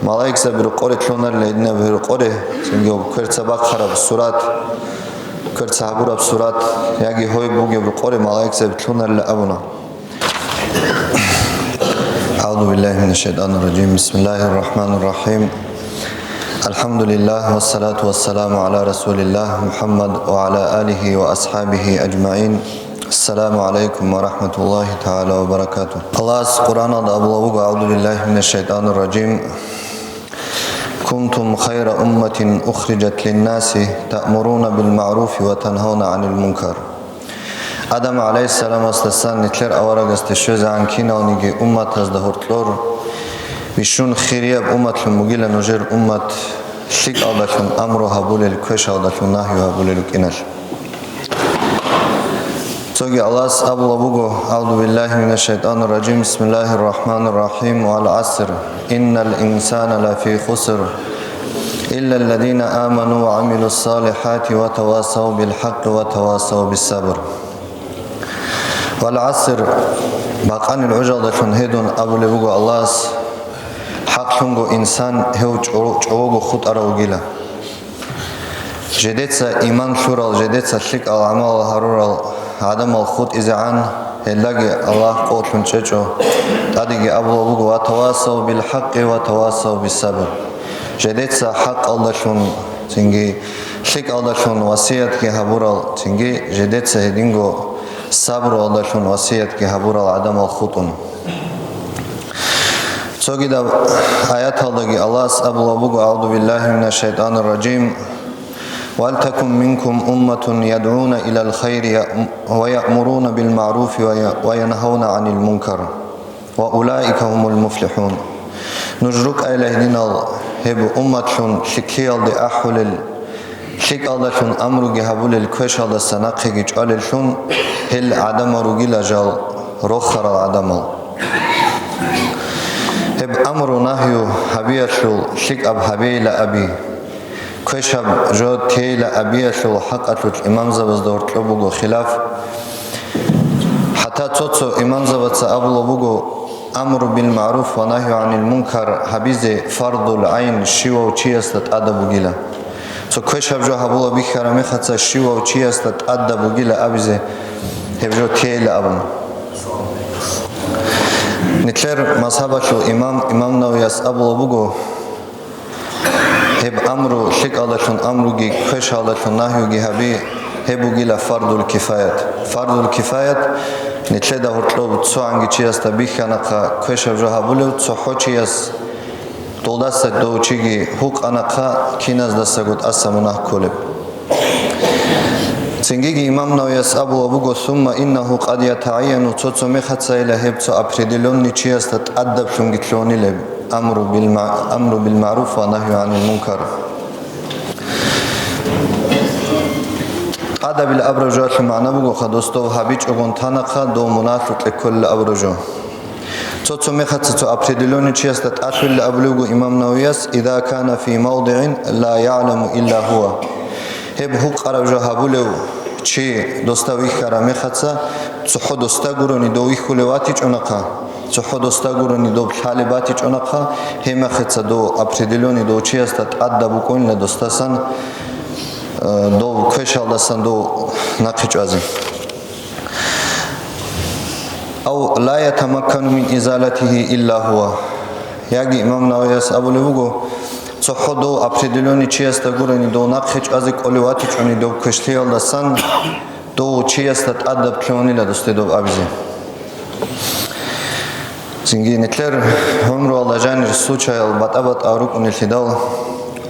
ملائكة برقورة لونر ليدنا برقورة سنجو كرت بقرة بسورات كرت صحابورة بسورات يجي هوي بوجي برقورة ملائكة بتلونر لأبونا. أعوذ بالله من الشيطان الرجيم. بسم الله الرحمن الرحيم. الحمد لله والصلاة والسلام على رسول الله محمد وعلى آله وأصحابه أجمعين. السلام عليكم ورحمة الله تعالى وبركاته. الله قرآن أبلغ. أعوذ بالله من الشيطان الرجيم. كنتم خير أمة أخرجت للناس تأمرون بالمعروف وتنهون عن المنكر. آدم عليه السلام استسان نتلر أورق استشوز عن كينا ونجي أمة تزدهرتلور بشون خيرية بأمة المجيل نجر أمة شك أودشون أمرها بولي الكوش أودشون ناهيها بولي الكنال. سوغي الله أبو لبوغو. أعوذ بالله من الشيطان الرجيم. بسم الله الرحمن الرحيم. والعصر إن الإنسان لفي خسر إلا الذين آمنوا وعملوا الصالحات وتواصوا بالحق وتواصوا بالصبر. والعصر باقان العجل شون هيدون أبو لبوغو الله حق شونغو إنسان هو جوغو خط أروغيلا جديتسا إيمان شورال جديتسا شك العمال هرورال عدم الخط إزعان هلاقي الله قوت من شجو تادي أبو لبوغو وتواصوا بالحق وتواصوا بالصبر جديتسا حق الله شون تنجي شك الله شون وصيت كي هبورال تنجي جديتسا هدينغو صبر الله شون وصيت كي هبورال عدم الخطون. سوغي دا آيات الله أبو لبوغو. أعوذ بالله من الشيطان الرجيم. ولتكن منكم أمة يدعون إلى الخير ويأمرون بالمعروف وينهون عن المنكر وأولئك هم المفلحون. نجرك إلهنا هب أمة شكيال دي أحول شك الله شون أمرو جهبول الكوش الله سنقه جعل شون هل عدم رجل جال رخر العدم هب أمر نهيو هبيا شو شك أب هبي لأبي كشب جود تيل أبيه شو حقة الإمام زبز دور تلبوجو خلاف حتى توتو إمام زبز أبو لبوجو أمر بالمعروف ونهي عن المنكر حبيزة فرض العين شيوا وشيست أدب وجيلا. تو كشب جو هبولا بيخرامي خدت شيوا وشيست أدب وجيلا أبيزة هبجو تيل أبن. نتلر مذهب شو إمام نويس أبو لبوجو هب أمرو شك الله شون أمرو جي كش الله شون نهيو جي هبي هبو جيلا فرض الكفاية. فرض الكفاية نتلدا هرتلو تسو عنجي چياس تبيخانا قا كش بجو هبولو تسو حو چياس تولدست دو چيجي حق أنا قا كيناز دستگود أسمونه كولب. سنجيجي إمام نويس أبو لبوغو ثم إنه قد يتعين تسو مختص إلى هب تسو أبردلون چياس تتأدب شونجي تلوني لب. أمر بالمعروف ونهي عن المنكر. أدب الأبرجات المعنى بقول خدوستو هبيج أقول تناقة دو منافق لكل أبرجو. توتو مختص تو أبردلون چياس تتأثر لأبلغو إمام نويس إذا كان في موضع لا يعلم إلا هو. هب حق أرجو هبولو چی دوستاوی خرامه خدسا صحو دوستا گرونی دوی خلواتی چونقا صحو دوستا گرونی دو طالباتی چونقا هم خدسا دو ابتدیلونی دو چی است ادب کن لدوستاسن دو کشال دستن دو نقش ازی او لا يتمكن من ازالته الا هو. یکی امام نوویس ابو لبوگو صحو دو ابتدیلونی چی است گرونی دو نقش ازی کلیواتی چونی دو کشتیال دستن دو چی است ادب کنی لدوستی دو ابزی. زنگی نتلر عمر الله جانر سوچایل بات آروک اونیلتیدال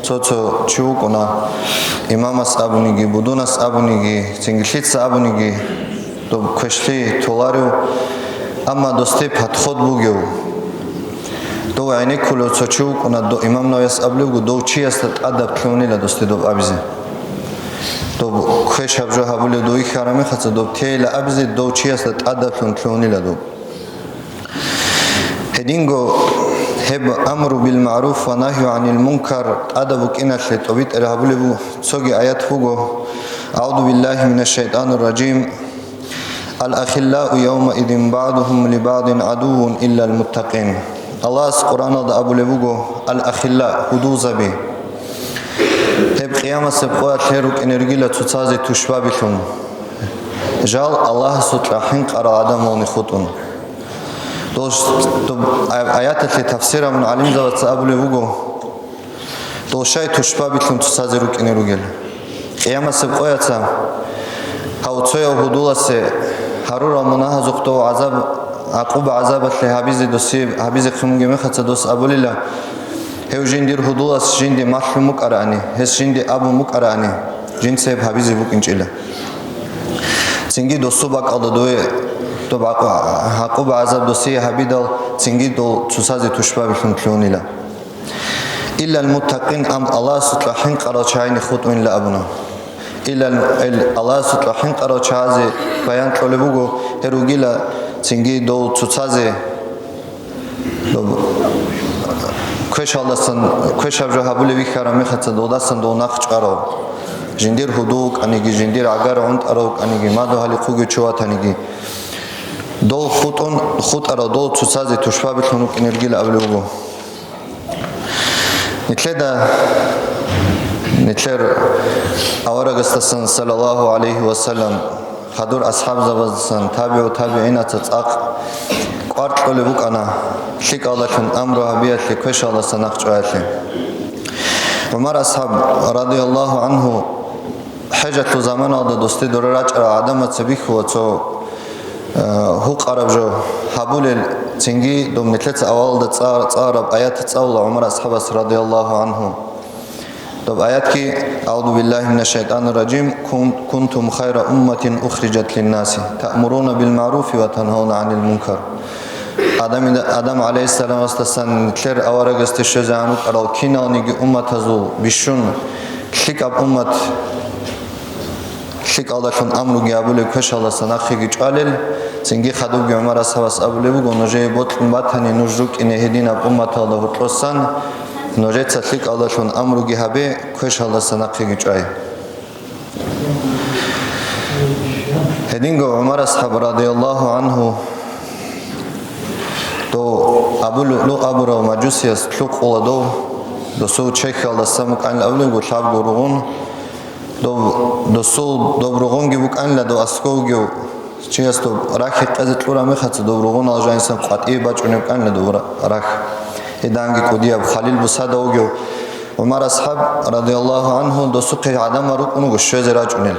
توتو چوک اونا امام اس ابونیگی بدون اس ابونیگی زنگلیت ابونیگی دو کشتی تولاریو اما دوستی پت خود بوگیو دو عینی کلو چوک اونا دو امام نویس ابلوگو دو چی است ادب کنی لدوستی دو ابزی دو خوش هبجو هبولی دوی خرمی خدس دو تیل ابزی دو چی است ادب کنی لدو هدينغو هب أمر بالمعروف ونهي عن المنكر أدبك إن الشيطوبيت إرهابولبو سوغي آيات فوغو. أعوذ بالله من الشيطان الرجيم. الأخلاء يومئذ بعضهم لبعض عدو إلا المتقين. Allah's Qur'an alda abulevugo al-akhilla huduzabi. Heb qiyamase qoya theruk energila tsuzaze tushbabilun. Jal Allah sutrahin qara adamoni khutun. Dos ayatatli tafsira mun alim zavat abulevugo. Doshay tushbabilun tsuzaze ruk energil. Qiyamase qoyatsa hautsoya hudulase harura munahazuqto azab عقوب عذاب اللي هابيزي دوسي هابيزي خمجي مختص دوس أبو لله هو جندير هدوس جندي مخل مكراني هس جندي أبو مكراني جند سيب هابيزي بوك إنجيله سنجي دوسو باك على دوي تو عقوب عذاب دوسي هابيدال سنجي دو تسازي تشبه بالخمكلوني لا إلا المتقين أم الله ستلحين قراشين خط من لأبنا إلا الله ستلحين قراشازي بيان كلبوجو هروجيلا سنجي دو تسازي كوش هالسن كوش أبجه هبولي بيخارا مختص دو دستن دو نخش قرار جندير هدوك أنيجي جندير عقار عند أروك أنيجي ما دو هالي خوجي شوات أنيجي دو خط أرا دو تسازي تشفى بتلونك إنرجيل أبلوجو نتلر أورا قصة صلى الله عليه وسلم خدور أصحاب زبزن تابع تابعين تتأق قارت قلبك أنا شيك الله كن أمره بيت لكوش الله سنخش آياتي عمر أصحاب رضي الله عنه حجة زمان هذا دوستي دورات عدم تبيخ وتو هو قرب جو حبول تنجي دوم نتلت أول تصارب آيات تصول عمر أصحاب رضي الله عنه طب آياتك أعوذ بالله من الشيطان الرجيم كنتم خير أمة أخرجت للناس تأمرون بالمعروف وتنهون عن المنكر آدم عليه السلام استسان كلر أورق استشجعانك أرال كينا نيجي أمة زول بشون كلك أب أمة كلك الله كن أمر جابولي كش الله سناخي جالل سنجي خدوج عمر أصحاب أبولي بقول بطل باتني نجرك إن هدين أب أمة الله وترسان نوجد سلك الله شون أمر جهبه كش الله سنقي جاي هدينغو عمر أصحاب رضي الله عنه تو أبو أبو مجوسيس تلوك ولدو دو سو تشيك الله سمك عن الأولين وطلب جورغون دو سو دوبرغون جبوك عن لدو أسكو جو چیست تو راکی قضیت لورا میخواد دوبرغون آجای انسان قطعی بچونه کن لدو راک هدانگی کودی اب خلیل بساده اوگیو عمر اصحاب رضی الله عنه دو سوق عدم رو کنو گوشه زراج اونیل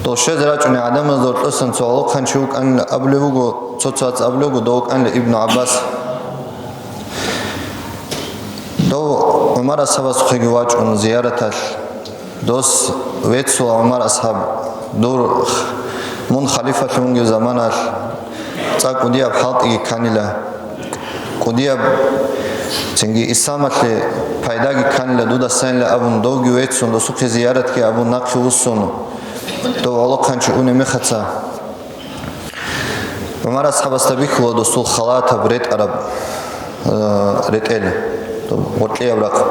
دو شه زراج اونی عدم از دورت اصلا سوالو خنچوک ان ابلوگو صوت ابلوگو دوک ان ابن عباس دو عمر اصحاب سوقی واج اون زیارتش دوس ویتسو عمر اصحاب دور من خلیفه شونگی زمانش تا کودی اب حالت ای کانیلا کودی اب چنگی اسلامت پیدا کی کانیلا دو دستان ل ابون دوگی ویتسون دو سوق زیارت کی ابون نقش وسون دو والا کانچ اون میخطا عمر اصحاب استبیخ و دو سوق خلات بريت عرب ريتل دو وطلی ابرق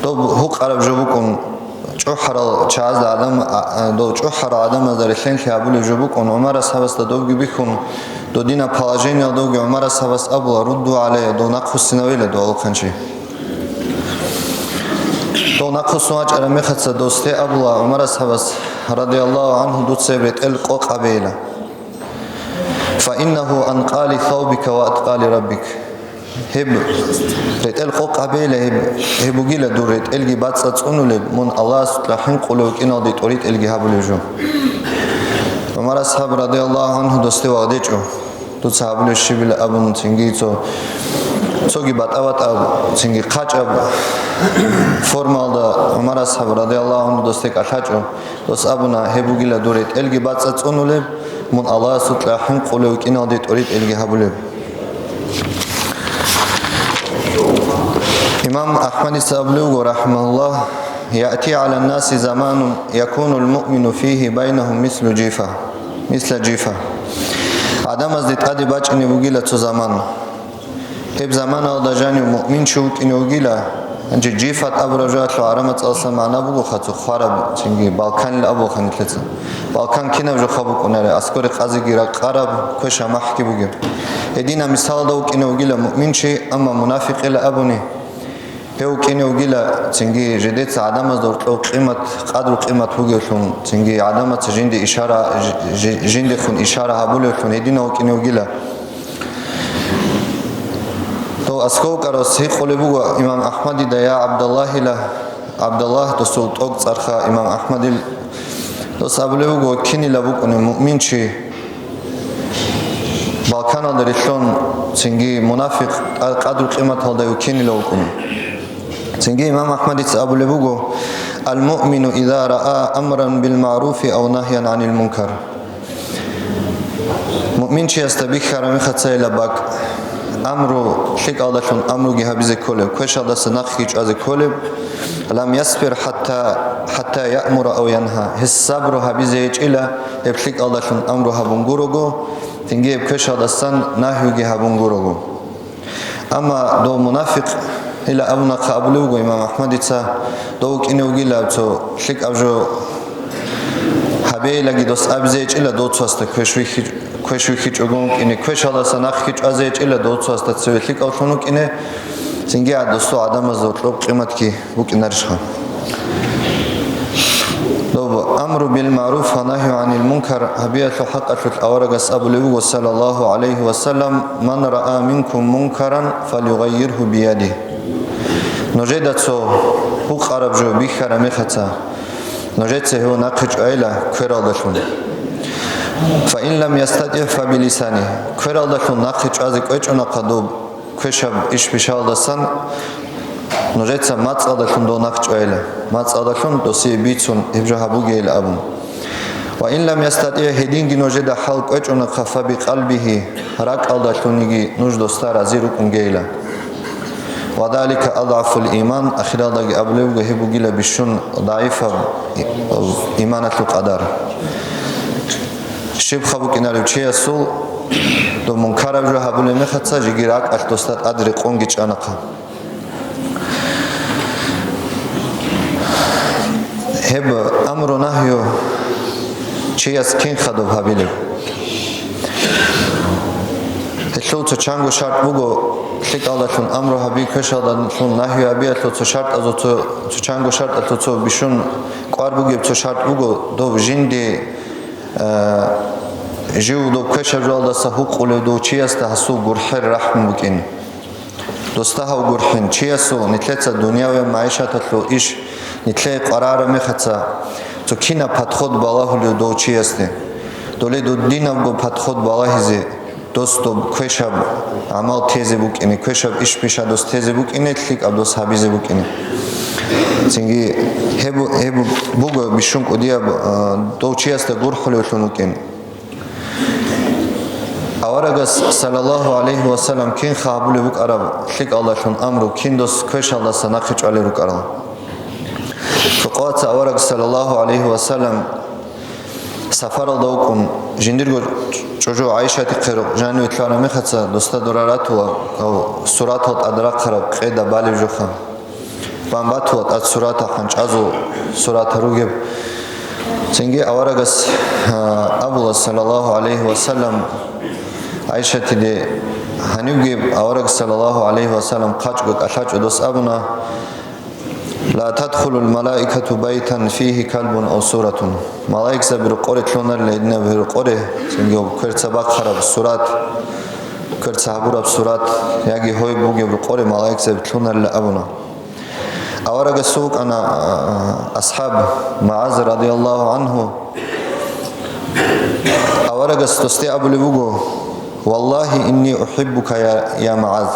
دو حق عرب جوبکن چوحر چاز آدم دو چوحر آدم از رسلن که ابول جوبکن عمر اصحاب است دوگی بیخون دو دینا پالاجین دوگی عمر اصحاب است ابول ردو علی دو نقص سنویل دو الکنچی دو نقص نواج ارمی خدس دوسته ابول عمر اصحاب است رضی الله عنه دو سبرت القو قبیله فإنه أنقال ثوبك وأتقال ربك هب ريت القو قبيله هب بوجيله دوريت الجي باتس تصونول من الله سبحانه قولك إن أديت أريد الجي هبلجو عمر أصحاب رضي الله عنه دوستي واديجو دوت هبلج شبيل أبون تنجيتو سوجي بات أبات أب تنجي قاج أب فورمال دا عمر أصحاب رضي الله عنه دوستي كحاجو دوست أبونا هب بوجيله دوريت الجي باتس تصونول من الله سبحانه قولك إن أديت أريد الجي هبلجو إمام أحمد السابلوغ رحمه الله يأتي على الناس زمان يكون المؤمن فيه بينهم مثل جيفة عدم از دید ادی باج اینو گیلا تو زمان اب زمان آدجانی مؤمن شوک اینو گیلا انجي جيفات ابرجات لو عرمت اصلا معنا بوغو خاتو خراب تنجي بالكان لابو خنتلت بالكان كنا بجو خبو كنا اسكوري قازي غير قرب كوشا محكي بوغي ادينا مثال دو كنا وغيلا مؤمن شي اما منافق الى ابوني هو كنا وغيلا تنجي جديت عدم دور قيمه قدر قيمه بوغي لون تنجي عدم جندي اشاره جندي خن اشاره هبول لون ادينا وكنا وغيلا تو اسكو كروس هي قلبو امام احمد ديا عبد الله تو سوق صرخه امام احمد تو سابلو كيني لبو كن مؤمن شي بالكان دريشون سنجي منافق قدر قيمه هذا يكيني لو كن سنجي امام احمد سابلو المؤمن اذا راى امرا بالمعروف او نهيا عن المنكر مؤمن شي استبيك خرامي خصاي لباك امرو شيك علشان امرو جهابيز كله كوش هذا سنخيج از كله لم يصبر حتى يأمر او ينهى الصبر هابيز يجيلا يبشيك علشان امرو هبونغوروغو تنجي كوش هذا سن نهي جهابونغوروغو اما دو منافق الى ابونا قابلوغو امام احمد تا دوك انو جيلا تو شيك ابجو هابيلا جدوس ابيز يجيلا دو توست كوشوي خيج اوغون كيني كوش هذا سنخ خيج ازيج الا دوت سوست تسويتليك او شنو كيني سنجي دوستو ادم زوتلوب قيمتكي بوك نرشخه لو امر بالمعروف ونهي عن المنكر هبيت حق في الاورغس ابو لوغ صلى الله عليه وسلم من راى منكم منكرا فليغيره بيده نجدتو هو قرب جو بخره مختا نجدته هو نقج ايلا كرالشون فإن لم يستطع فبلسانه كرالدكون ناقش ازك اچونا قدوب كشب ايش بشالدسن نجيتsa ماتسادكون دو ناقش ايلا ماتسادكون دوسي بيتسون ابجهابوگيل ابون وإن لم يستطع هدينگي نجد حلق اچونا خفا بقلبه راك الدكونيگي نوج دوستار ازيركون گيلا وذلك اضعف الايمان اخرادگي ابلوگ هبوگيلا بشون ضعيف ايمانه القدر شيب خبو كنارو چيا سول دو منكر جو هبول مخصا جيراك اشتوستات ادري قونگي چانقا هب امر نهيو چياس كين خدو هبيل تلو تو چانگو شرط بوگو شيك الله امر هبي كشادن شون نهيو هبي تو شرط ازو تو چانگو شرط تو بيشون قوار بوگي تو شرط بوگو دو جيندي جو دو كشف جالدا سحوق ولو دو چيست حسو گرحر رحم بكين دوستا و گرحن چيسو نتلت دنيا و معيشت لو ايش نتلي قرار مخصا تو كينا پتخود بالله لو دو چيست دولي دو دينم گو پتخود بالله زي دوستو كشف عمل تيزي بكين كشف ايش بيشا دوست تيزي بكين تليك ابدوس حبيزي بكين سنگي هبو بوگو بيشون قديا دو چيست گرح لو تنوكين اورغس صلى الله عليه وسلم كين خابل بك عرب شيك الله شون امرو كين دوس كش الله سنخج عليه رك عرب فقات اورغس صلى الله عليه وسلم سفر دوكم جندرغو چوجو عائشه تقرو جانو اطلاع مخصا دوستا دوراراتو او سورات ادرا خراب قيدا بالي جوخا بامباتو ات سورات خنچ ازو سورات روگه سنگي اورغس ابو صلى الله عليه وسلم عائشة تدي هنيجي أورق صلى الله عليه وسلم قاچقت أشاج دوس أبنا لا تدخل الملائكة بيتا فيه كلب أو سورة ملائكة زبر قرة لونر ليدنا بر قرة سنجو كرت سباق خراب سورات كرت سحبور بسورات يجي هوي بوجي بر ملائكة زبر لونر لأبنا أورق السوق أنا أصحاب معاذ رضي الله عنه أورق استستي أبو لبوجو والله إني أحبك يا معاذ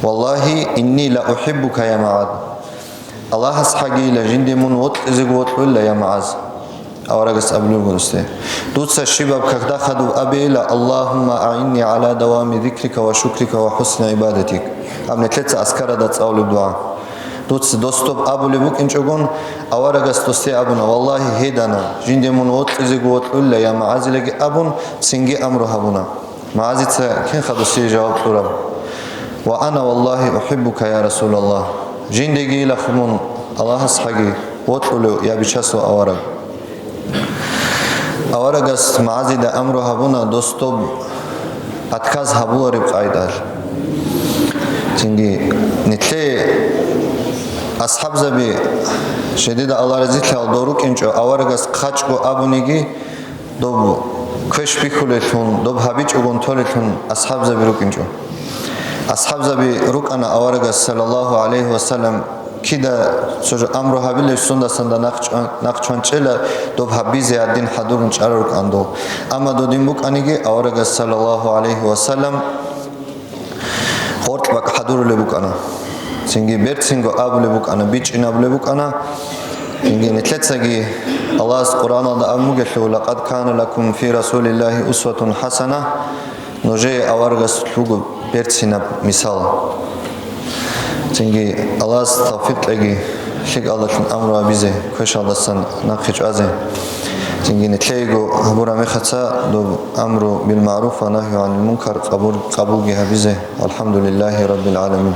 والله إني لا أحبك يا معاذ الله أصحابي لجند من وط إزقوت ولا يا معاذ أورجس أبلغ نسته دوتس الشباب كذا خدوا أبي لا اللهم أعني على دوام ذكرك وشكرك وحسن عبادتك أمن ثلاثة أذكار دات أول الدعاء دوتس دوستوب أبو لبوك إنشون أورجس تستي أبونا والله هيدنا جند من وط إزقوت ولا يا معاذ لك أبون سنجي أمره أبونا معاذ كين خدوا سي جواب تراب وأنا والله أحبك يا رسول الله жиндеги лахмун Аллахас хаги вотлу я бичасу авараг аварагас маазида амру хабуна достоб отказ хабуариб айдар тинги нитле асхаб заби шедида аларазитал дорук инчо аварагас қачку абуниги доб квеш пикулетун доб хабич угон толетун асхаб заби рук инчо асхаб заби рук ана аварагас саллаллаху алейхи вассалам кида сожо амру хабилеш сунда санда нақчончела доб хабизе аддин хадурун чарук андо ама додим бук аниги аварагас саллаллаху алейхи вассалам хорт бак хаdur lebuk ana singi bertsingo ab lebuk ana bich inab lebuk ana singi netletsagi Allah Qur'an da amugelu laqad kana lakum fi rasulillahi uswatun hasana noje awargas lugu bertsinab misal singi Allah tawfiq lagi shik Allah amru bize khosh Allahsan naqich aze singi netlego habura mekhatsa do amru bil ma'ruf wa nahyu 'anil munkar qabul gi habize alhamdulillahi rabbil alamin